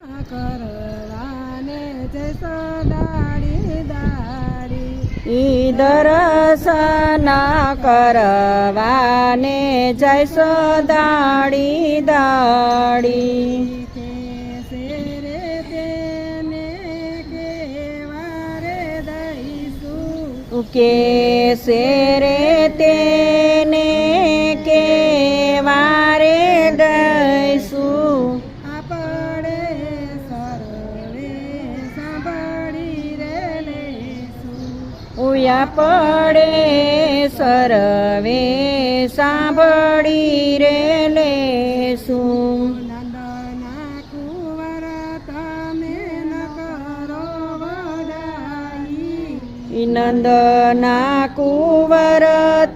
કરવાને જૈસો દાડી દાડી ઈ દર્શન કરવાને જૈસો દાડી દાડી કેસે રે તેને કેવારે દઈશું કેસે રે તેને કેવારે દઈશું આપણે સર્વે સાંભળી રે લેશું ઉયા પડે સર્વે સાંભળી રે લેશું નંદના કુંવર તમે ન કરો વડાઈ નંદના કુંવર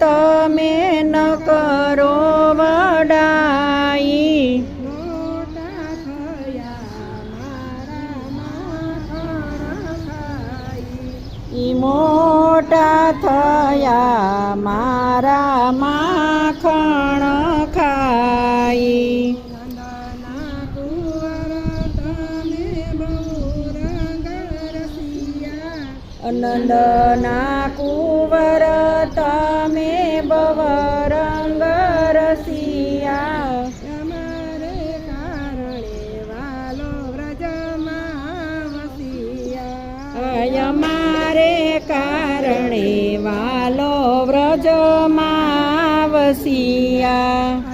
તમે ન કરો વડાઈ મોટા થયા મારા માખણ ખાઈ ઈ મોટા થયા મારા માખણ ખાઈ નંદના કુંવર તમે બહુ રંગ રસિયા નંદના કુંવર તમે બવ રંગ રસિયા અમારે કારણે વાલો વ્રજમાં વસિયા અમારે કારણે વાલો વ્રજમાં વસિયા